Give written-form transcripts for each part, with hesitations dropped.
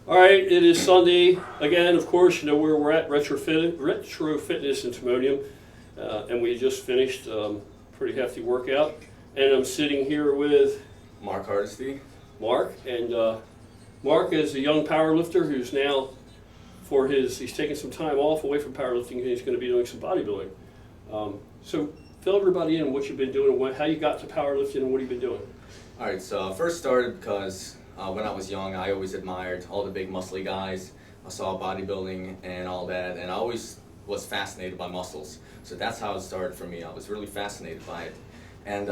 All right, it is Sunday again. Of course, you know where we're at, Retro Fitness in Timonium, and we just finished a pretty hefty workout. And I'm sitting here with Mark Hardesty. Mark, and Mark is a young powerlifter who's now, he's taking some time off away from powerlifting, and he's going to be doing some bodybuilding. So fill everybody in on what you've been doing, and how you got to powerlifting, and what you've been doing. All right, so I first started because when I was young, I always admired all the big muscly guys. I saw bodybuilding and all that, and I always was fascinated by muscles. So that's how it started for me. I was really fascinated by it. And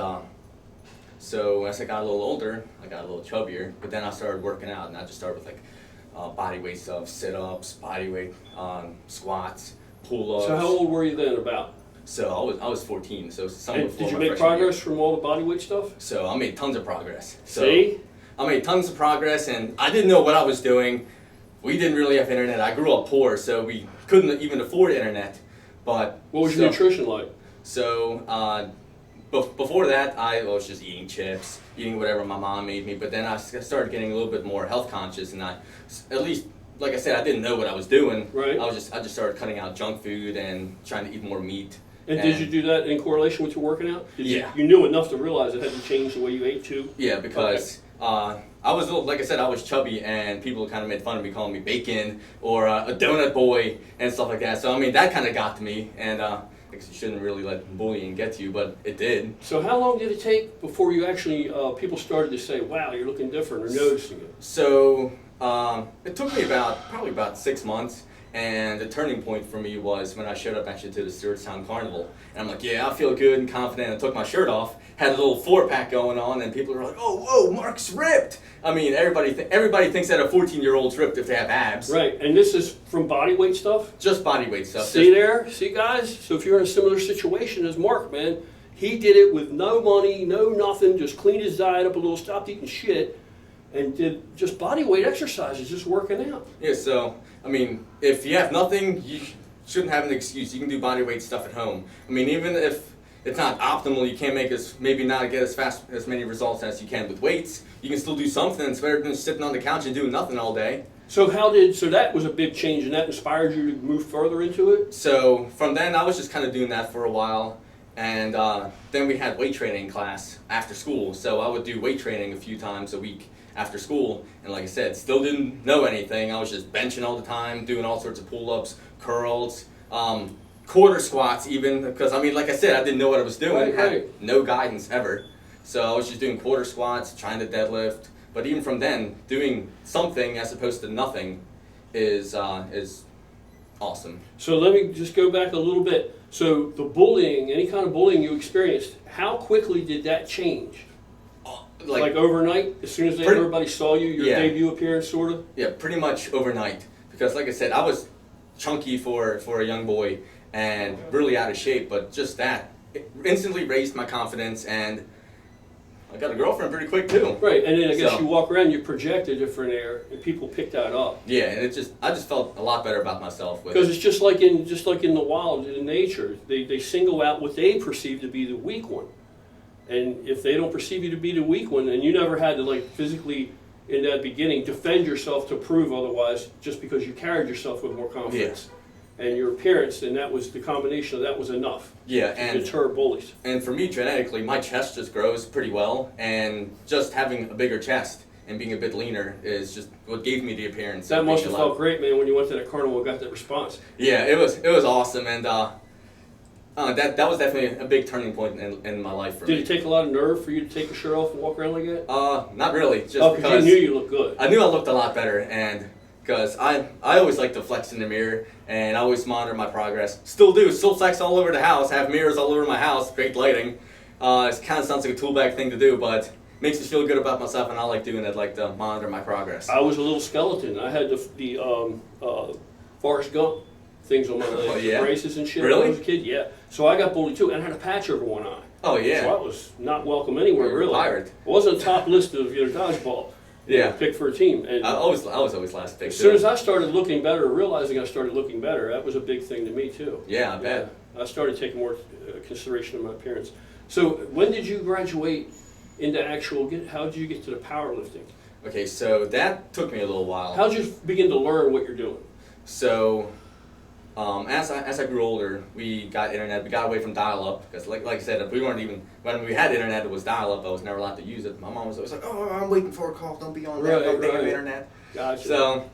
so as I got a little older, I got a little chubbier, but then I started working out, and I just started with like body weight stuff, sit-ups, body weight squats, pull-ups. So how old were you then about? So I was 14, so some before did you my make freshman progress year. from all the body weight stuff? So I made tons of progress. So See? I made tons of progress, and I didn't know what I was doing. We didn't really have internet. I grew up poor, so we couldn't even afford internet. But what was your nutrition like? So before that, I was just eating chips, eating whatever my mom made me. But then I started getting a little bit more health conscious, and at least, like I said, I didn't know what I was doing. Right. I just started cutting out junk food and trying to eat more meat. And did you do that in correlation with your working out? Yeah. You knew enough to realize it had to change the way you ate too? Yeah, because I was, like I said, I was chubby, and people kind of made fun of me, calling me bacon or a donut boy and stuff like that. So I mean, that kind of got to me, and I guess you shouldn't really let bullying get to you, but it did. So how long did it take before you actually, people started to say, wow, you're looking different, or noticing it? So it took me probably about 6 months. And the turning point for me was when I showed up actually to the Stewartstown Carnival. And I'm like, yeah, I feel good and confident. I took my shirt off, had a little 4-pack going on, and people were like, oh, whoa, Mark's ripped. I mean, everybody thinks that a 14-year-old's ripped if they have abs. Right, and this is from body weight stuff? Just body weight stuff. See there? See, guys? So if you're in a similar situation as Mark, man, he did it with no money, no nothing, just cleaned his diet up a little, stopped eating shit, and did just body weight exercises, just working out. Yeah, so, I mean, if you have nothing, you shouldn't have an excuse. You can do body weight stuff at home. I mean, even if it's not optimal, you can't maybe not get as many results as you can with weights, you can still do something. It's better than sitting on the couch and doing nothing all day. So so that was a big change, and that inspired you to move further into it? So from then, I was just kind of doing that for a while. And then we had weight training class after school. So I would do weight training a few times a week after school, and like I said, still didn't know anything. I was just benching all the time, doing all sorts of pull-ups, curls, quarter squats even, because I mean, like I said, I didn't know what I was doing. Right. Had no guidance ever. So I was just doing quarter squats, trying to deadlift, but even from then, doing something as opposed to nothing is awesome. So let me just go back a little bit. So the bullying, any kind of bullying you experienced, how quickly did that change? Like overnight, as soon as everybody saw you, your debut appearance, sort of? Yeah, pretty much overnight. Because like I said, I was chunky for a young boy and really out of shape, but just that it instantly raised my confidence, and I got a girlfriend pretty quick too. Right, and then I guess you walk around, you project a different air, and people pick that up. Yeah, and I just felt a lot better about myself. Because it's just like in the wild, in nature, they single out what they perceive to be the weak one. And if they don't perceive you to be the weak one, and you never had to like physically, in that beginning, defend yourself to prove otherwise, just because you carried yourself with more confidence. Yeah. And your appearance, and that was the combination of that was enough to deter bullies. And for me, genetically, my chest just grows pretty well, and just having a bigger chest and being a bit leaner is just what gave me the appearance. That must have felt great, man, when you went to that carnival and got that response. Yeah, it was awesome, and that was definitely a big turning point in my life for me. Did it take a lot of nerve for you to take your shirt off and walk around like that? Not really. Just because you knew you looked good. I knew I looked a lot better, and because I always like to flex in the mirror, and I always monitor my progress. Still flex all over the house, have mirrors all over my house, great lighting. It kind of sounds like a tool bag thing to do, but makes me feel good about myself, and I like doing it, like to monitor my progress. I was a little skeleton. I had the Forrest Gump things on my legs, braces and shit really? when I was a kid. Yeah. So I got bullied too, and I had a patch over one eye. Oh yeah. So I was not welcome anywhere, really. Pirate. I wasn't top list of dodgeball. Yeah. Pick for a team. And I was always last pick. As soon as I started looking better, realizing I started looking better, that was a big thing to me too. Yeah, I bet. I started taking more consideration of my appearance. So when did you graduate into how did you get to the powerlifting? Okay, so that took me a little while. How'd you begin to learn what you're doing? So, as I grew older, we got internet. We got away from dial-up because, like I said, we weren't even when we had internet. It was dial-up. I was never allowed to use it. My mom was always like, "Oh, I'm waiting for a call. Don't be on that. Don't be on the internet." Gotcha. So,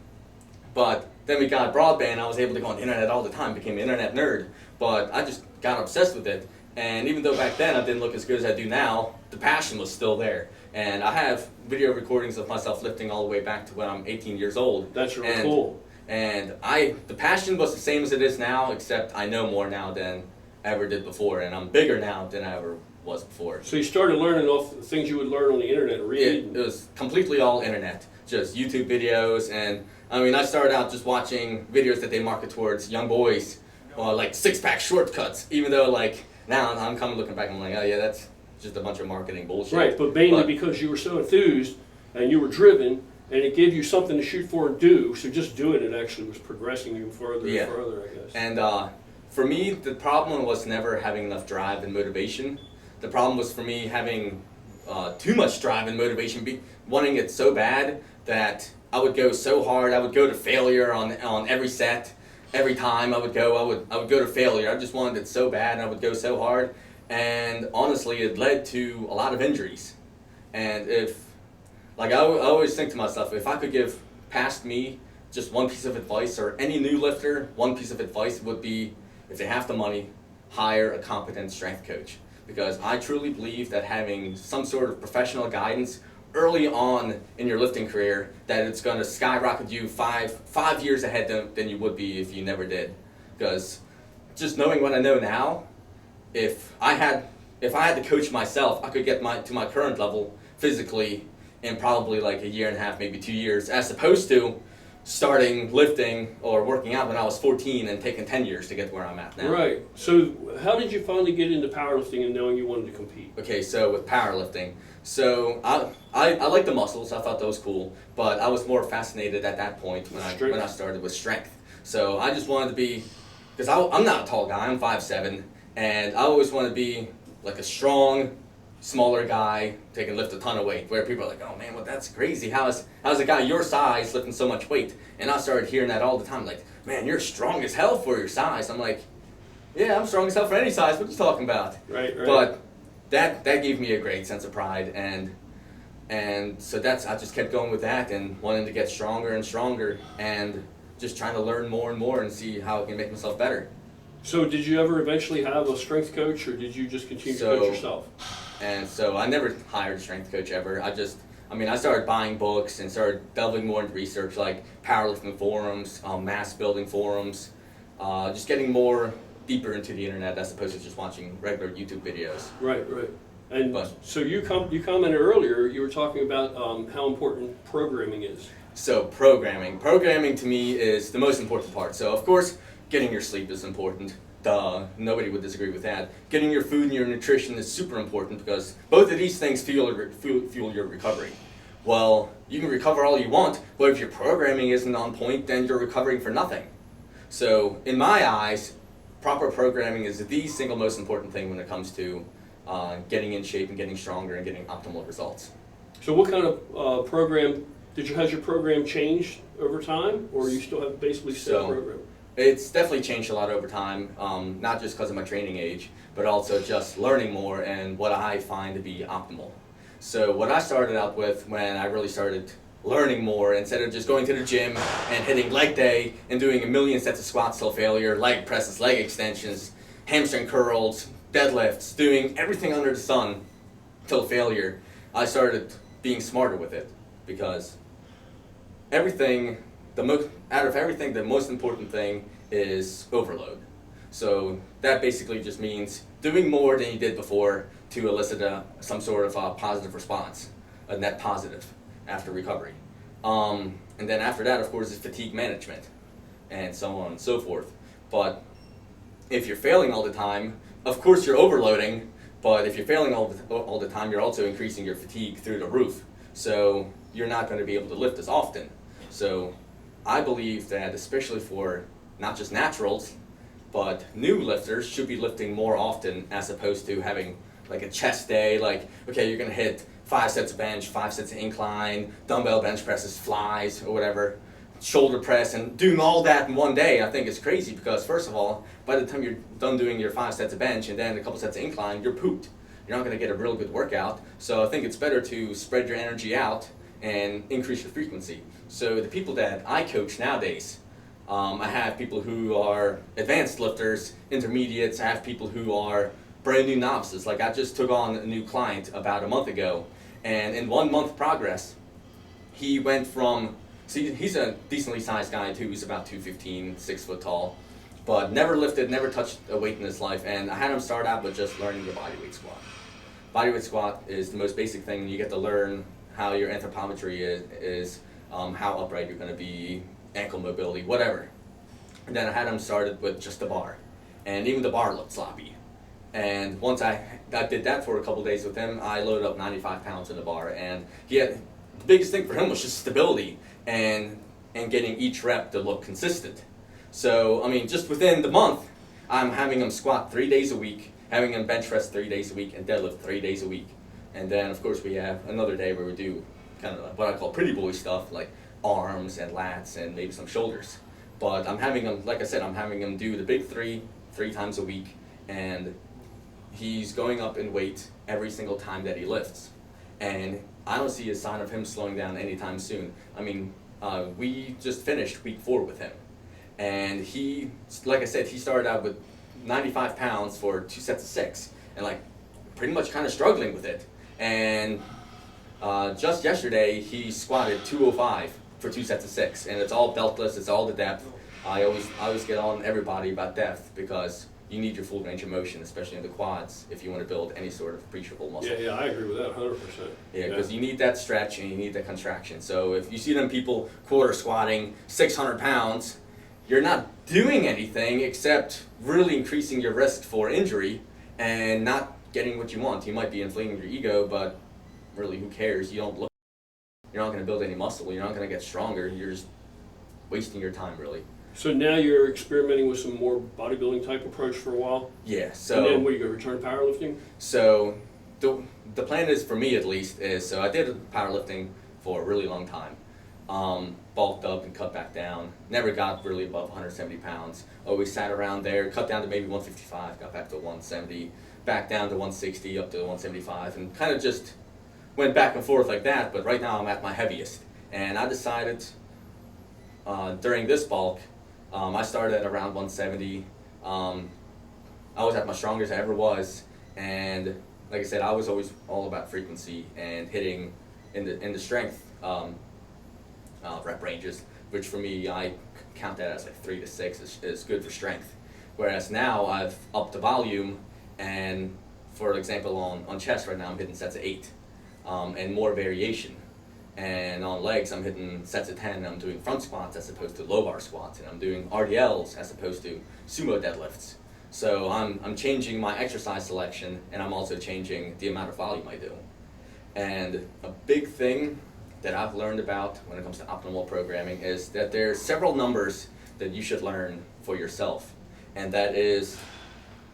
but then we got broadband. I was able to go on the internet all the time. Became an internet nerd. But I just got obsessed with it. And even though back then I didn't look as good as I do now, the passion was still there. And I have video recordings of myself lifting all the way back to when I'm 18 years old. That's really cool. And the passion was the same as it is now, except I know more now than I ever did before, and I'm bigger now than I ever was before. So you started learning off the things you would learn on the internet, read? It was completely all internet, just YouTube videos, and I mean, I started out just watching videos that they market towards young boys, like six-pack shortcuts, even though like now I'm kind of looking back, I'm like, oh yeah, that's just a bunch of marketing bullshit. Right, but mainly because you were so enthused and you were driven, and it gave you something to shoot for and do, so just doing it actually was progressing you further and further, I guess. And for me, the problem was never having enough drive and motivation. The problem was for me having too much drive and motivation, wanting it so bad that I would go so hard, I would go to failure on every set. Every time I would go to failure. I just wanted it so bad, and I would go so hard. And honestly, it led to a lot of injuries. And I always think to myself, if I could give past me just one piece of advice, or any new lifter, one piece of advice would be, if they have the money, hire a competent strength coach. Because I truly believe that having some sort of professional guidance early on in your lifting career, that it's going to skyrocket you five years ahead than you would be if you never did. Because just knowing what I know now, if I had to coach myself, I could get to my current level physically in probably like a year and a half, maybe 2 years, as opposed to starting lifting or working out when I was 14 and taking 10 years to get to where I'm at now. Right. So how did you finally get into powerlifting and knowing you wanted to compete? Okay, so with powerlifting, so I like the muscles. I thought that was cool, but I was more fascinated at that point when I started with strength. So I just wanted to be, because I'm not a tall guy, I'm 5'7", and I always wanted to be like a strong, smaller guy lift a ton of weight, where people are like, oh man, well that's crazy. How's a guy your size lifting so much weight? And I started hearing that all the time, like, man, you're strong as hell for your size. I'm like, yeah, I'm strong as hell for any size. What are you talking about? Right. But that gave me a great sense of pride, and so I just kept going with that and wanting to get stronger and stronger, and just trying to learn more and more and see how I can make myself better. So did you ever eventually have a strength coach, or did you just continue to coach yourself? And so I never hired a strength coach ever. I started buying books and started delving more into research, like powerlifting forums, mass building forums, just getting more deeper into the internet as opposed to just watching regular YouTube videos. Right. And so you commented earlier, you were talking about how important programming is. So programming to me is the most important part. So of course, getting your sleep is important. Duh, nobody would disagree with that. Getting your food and your nutrition is super important, because both of these things fuel your recovery. Well, you can recover all you want, but if your programming isn't on point, then you're recovering for nothing. So in my eyes, proper programming is the single most important thing when it comes to getting in shape and getting stronger and getting optimal results. So what kind of program, has your program changed over time, or you still have basically the same program? It's definitely changed a lot over time, not just because of my training age, but also just learning more and what I find to be optimal. So what I started out with when I really started learning more, instead of just going to the gym and hitting leg day and doing a million sets of squats till failure, leg presses, leg extensions, hamstring curls, deadlifts, doing everything under the sun till failure, I started being smarter with it, because out of everything, the most important thing is overload. So that basically just means doing more than you did before to elicit some sort of positive response, a net positive after recovery. And then after that, of course, is fatigue management, and so on and so forth. But if you're failing all the time, of course you're overloading, but if you're failing all the time, you're also increasing your fatigue through the roof. So you're not going to be able to lift as often. So I believe that, especially for not just naturals, but new lifters should be lifting more often, as opposed to having like a chest day, like, okay, you're going to hit 5 sets of bench, 5 sets of incline, dumbbell bench presses, flies, or whatever, shoulder press, and doing all that in one day, I think is crazy because first of all, by the time you're done doing your 5 sets of bench and then a couple sets of incline, you're pooped. You're not going to get a real good workout. So I think it's better to spread your energy out and increase your frequency. So the people that I coach nowadays, I have people who are advanced lifters, intermediates, I have people who are brand new novices. Like I just took on a new client about a month ago, and in 1 month progress, he went from, see, he's a decently sized guy too, he's about 215, 6 foot tall, but never lifted, never touched a weight in his life, and I had him start out with just learning the bodyweight squat. Bodyweight squat is the most basic thing. You get to learn how your anthropometry is how upright you're going to be, ankle mobility, whatever. And then I had him started with just the bar, and even the bar looked sloppy. And once I did that for a couple days with him, I loaded up 95 pounds in the bar, and the biggest thing for him was just stability and getting each rep to look consistent. So I mean, just within the month, I'm having him squat 3 days a week, having him bench press 3 days a week, and deadlift 3 days a week. And then of course we have another day where we do kind of what I call pretty boy stuff, like arms and lats and maybe some shoulders. But I'm having him, like I said, I'm having him do the big three times a week, and he's going up in weight every single time that he lifts. And I don't see a sign of him slowing down anytime soon. I mean, we just finished week 4 with him. And he, like I said, he started out with 95 pounds for 2 sets of 6, and like pretty much kind of struggling with it. And just yesterday, he squatted 205 for 2 sets of 6, and it's all beltless, it's all the depth. I always get on everybody about depth because you need your full range of motion, especially in the quads, if you want to build any sort of appreciable muscle. Yeah, I agree with that 100%. Yeah, because you need that stretch and you need that contraction. So if you see them people quarter squatting 600 pounds, you're not doing anything except really increasing your risk for injury and not getting what you want. You might be inflating your ego, but really, who cares? You're not going to build any muscle. You're not going to get stronger. You're just wasting your time, really. So now you're experimenting with some more bodybuilding type approach for a while? Yeah, so... And then what, you going to return to powerlifting? So the plan is, for me at least, is, so I did powerlifting for a really long time. Bulked up and cut back down. Never got really above 170 pounds. Always sat around there, cut down to maybe 155, got back to 170, back down to 160, up to 175, and kind of just went back and forth like that. But right now I'm at my heaviest. And I decided during this bulk, I started at around 170. I was at my strongest I ever was, and like I said, I was always all about frequency and hitting in the strength rep ranges, which for me, I count that as like 3 to 6 is good for strength. Whereas now I've upped the volume, and for example on chest right now I'm hitting sets of 8 and more variation. And on legs, I'm hitting sets of 10, and I'm doing front squats as opposed to low bar squats, and I'm doing RDLs as opposed to sumo deadlifts. So I'm changing my exercise selection, and I'm also changing the amount of volume I do. And a big thing that I've learned about when it comes to optimal programming is that there's several numbers that you should learn for yourself, and that is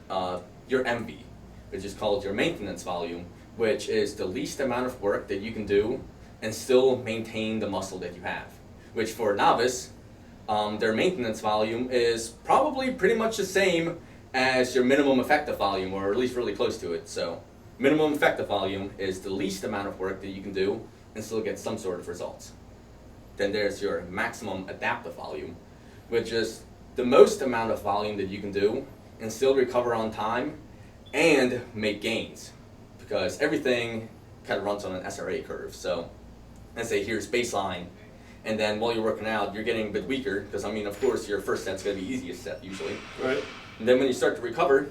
your MV, which is called your maintenance volume, which is the least amount of work that you can do and still maintain the muscle that you have. Which for a novice, their maintenance volume is probably pretty much the same as your minimum effective volume, or at least really close to it. So minimum effective volume is the least amount of work that you can do and still get some sort of results. Then there's your maximum adaptive volume, which is the most amount of volume that you can do and still recover on time and make gains, because everything kind of runs on an SRA curve. So let's say here's baseline, and then while you're working out, you're getting a bit weaker, because I mean, of course, your first set's going to be easiest set usually. Right. And then when you start to recover,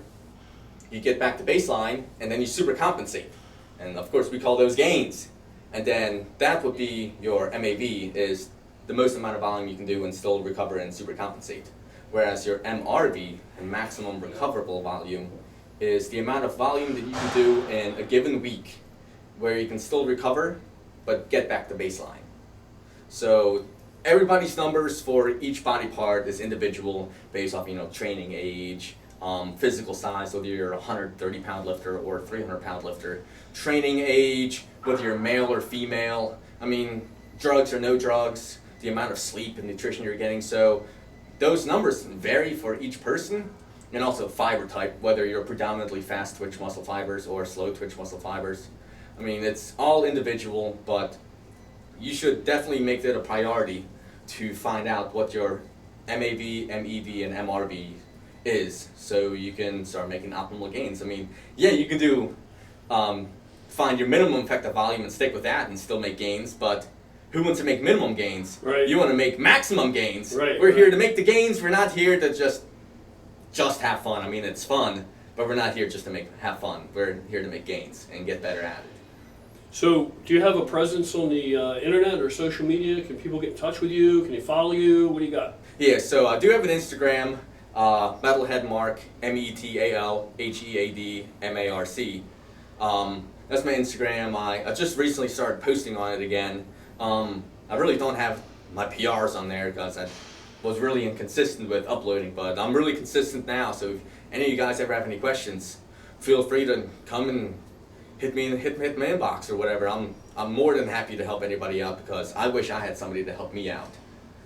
you get back to baseline, and then you super compensate. And of course, we call those gains. And then that would be your MAV, is the most amount of volume you can do and still recover and super compensate. Whereas your MRV, the maximum recoverable volume, is the amount of volume that you can do in a given week where you can still recover but get back to baseline. So everybody's numbers for each body part is individual based off, training age, physical size, whether you're a 130-pound lifter or a 300-pound lifter, training age, whether you're male or female. I mean, drugs or no drugs, the amount of sleep and nutrition you're getting. So those numbers vary for each person, and also fiber type, whether you're predominantly fast twitch muscle fibers or slow twitch muscle fibers. I mean, it's all individual, but you should definitely make that a priority to find out what your MAV, MEV, and MRV is, so you can start making optimal gains. I mean, yeah, you can do, find your minimum effective volume and stick with that and still make gains, but who wants to make minimum gains? Right. You want to make maximum gains. Right. We're here to make the gains. We're not here to just have fun. I mean, it's fun, but we're not here just to have fun. We're here to make gains and get better at it. So, do you have a presence on the internet or social media? Can people get in touch with you? Can they follow you? What do you got? Yeah, so I do have an Instagram, Metalhead Mark, METALHEADMARC. That's my Instagram. I just recently started posting on it again. I really don't have my PRs on there because I was really inconsistent with uploading, but I'm really consistent now. So if any of you guys ever have any questions, feel free to come and hit my inbox or whatever. I'm more than happy to help anybody out because I wish I had somebody to help me out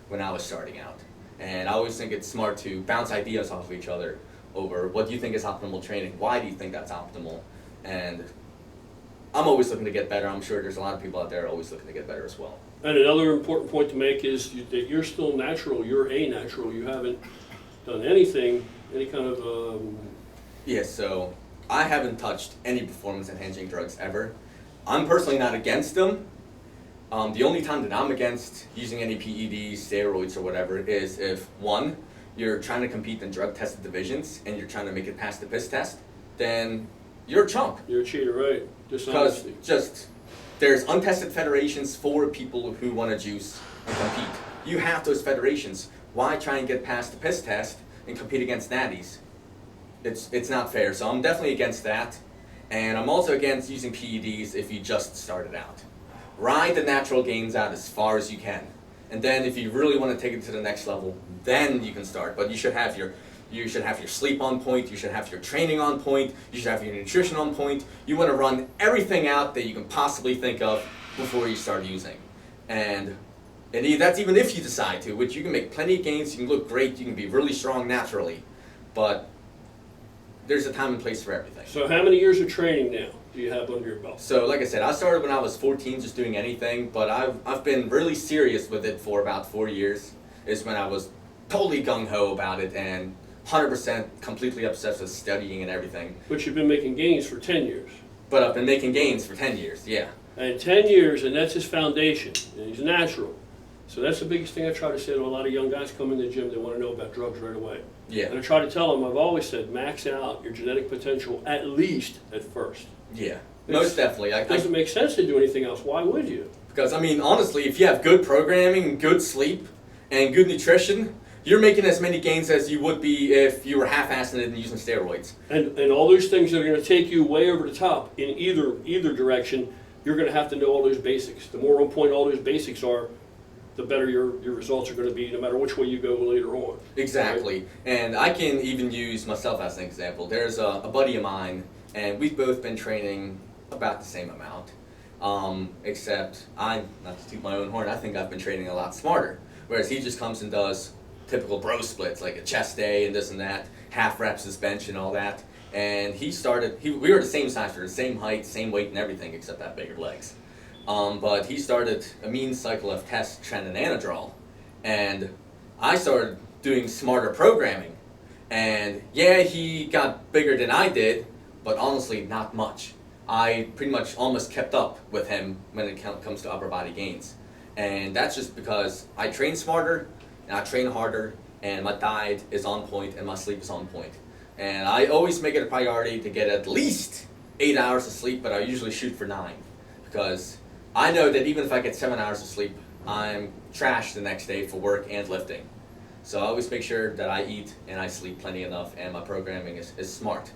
when I was starting out. And I always think it's smart to bounce ideas off of each other over what do you think is optimal training, why do you think that's optimal, and I'm always looking to get better. I'm sure there's a lot of people out there always looking to get better as well. And another important point to make is that you're still natural. You're a natural. You haven't done anything, any kind of... Yeah, so I haven't touched any performance-enhancing drugs ever. I'm personally not against them. The only time that I'm against using any PEDs, steroids, or whatever is if, one, you're trying to compete in drug-tested divisions and you're trying to make it past the piss test, then you're a chump. You're a cheater, right? Because there's untested federations for people who want to juice and compete. You have those federations. Why try and get past the piss test and compete against natties? It's not fair. So I'm definitely against that. And I'm also against using PEDs if you just started out. Ride the natural gains out as far as you can. And then if you really want to take it to the next level, then you can start. But you should have your sleep on point, you should have your training on point, you should have your nutrition on point. You want to run everything out that you can possibly think of before you start using. And that's even if you decide to, which you can make plenty of gains, you can look great, you can be really strong naturally. But there's a time and place for everything. So how many years of training now do you have under your belt? So like I said, I started when I was 14 just doing anything, but I've been really serious with it for about 4 years. Is when I was totally gung-ho about it and 100% completely obsessed with studying and everything. But you've been making gains for 10 years. But I've been making gains for 10 years, yeah. And 10 years, and that's his foundation, and he's natural. So that's the biggest thing I try to say to a lot of young guys coming to the gym. They want to know about drugs right away. Yeah. And I try to tell them, I've always said, max out your genetic potential at least at first. Yeah, most definitely. It doesn't make sense to do anything else. Why would you? Because, I mean, honestly, if you have good programming, good sleep, and good nutrition, you're making as many gains as you would be if you were half-assing it and using steroids. And all those things that are going to take you way over the top in either direction, you're going to have to know all those basics. The more on point all those basics are, the better your results are going to be, no matter which way you go later on. Exactly. Right? And I can even use myself as an example. There's a buddy of mine, and we've both been training about the same amount. Except not to toot my own horn, I think I've been training a lot smarter. Whereas he just comes and does typical bro splits, like a chest day and this and that, half reps is bench and all that. And we were the same size, we were the same height, same weight and everything, except I have bigger legs. But he started a mean cycle of test, trend, and anadrol. And I started doing smarter programming. And yeah, he got bigger than I did, but honestly, not much. I pretty much almost kept up with him when it comes to upper body gains. And that's just because I train smarter, and I train harder, and my diet is on point, and my sleep is on point. And I always make it a priority to get at least 8 hours of sleep, but I usually shoot for 9. Because I know that even if I get 7 hours of sleep, I'm trashed the next day for work and lifting. So I always make sure that I eat and I sleep plenty enough, and my programming is smart.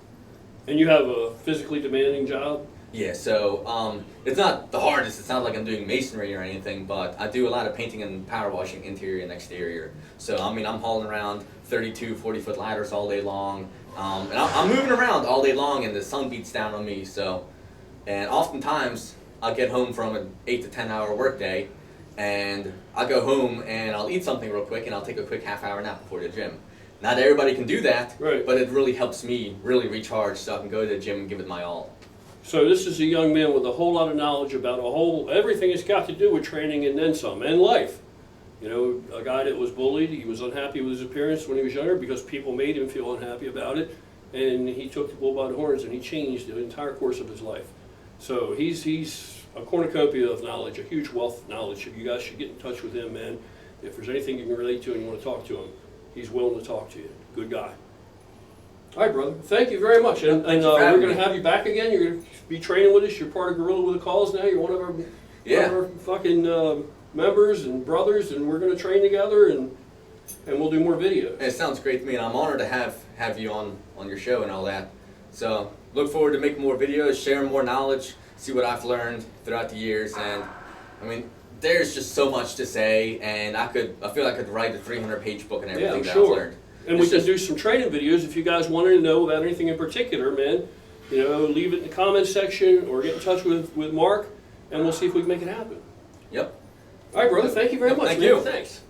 And you have a physically demanding job? Yeah, so it's not the hardest. It's not like I'm doing masonry or anything, but I do a lot of painting and power washing interior and exterior. So, I mean, I'm hauling around 32, 40-foot ladders all day long, And I'm moving around all day long, and the sun beats down on me. So, and oftentimes I'll get home from an 8 to 10 hour workday, and I'll go home and I'll eat something real quick, and I'll take a quick half-hour nap before the gym. Not everybody can do that, Right. but it really helps me really recharge, so I can go to the gym and give it my all. So this is a young man with a whole lot of knowledge about everything it's got to do with training and then some, and life. You know, a guy that was bullied, he was unhappy with his appearance when he was younger because people made him feel unhappy about it, and he took the bull by the horns and he changed the entire course of his life. So he's a cornucopia of knowledge, a huge wealth of knowledge. You guys should get in touch with him, man. If there's anything you can relate to and you want to talk to him, he's willing to talk to you. Good guy. All right, brother. Thank you very much. And we're going to have you back again. You're going to be training with us. You're part of Gorilla with a Cause now. You're one of our fucking members and brothers, and we're going to train together, and we'll do more videos. It sounds great to me, and I'm honored to have you on your show and all that. So look forward to making more videos, sharing more knowledge, see what I've learned throughout the years. And I mean, there's just so much to say, and I feel I could write a 300-page book on everything that I've learned. And we can do some training videos if you guys wanted to know about anything in particular, man. You know, leave it in the comments section or get in touch with Mark, and we'll see if we can make it happen. Yep. All right, brother. Thank you very much. Thank you. Thanks.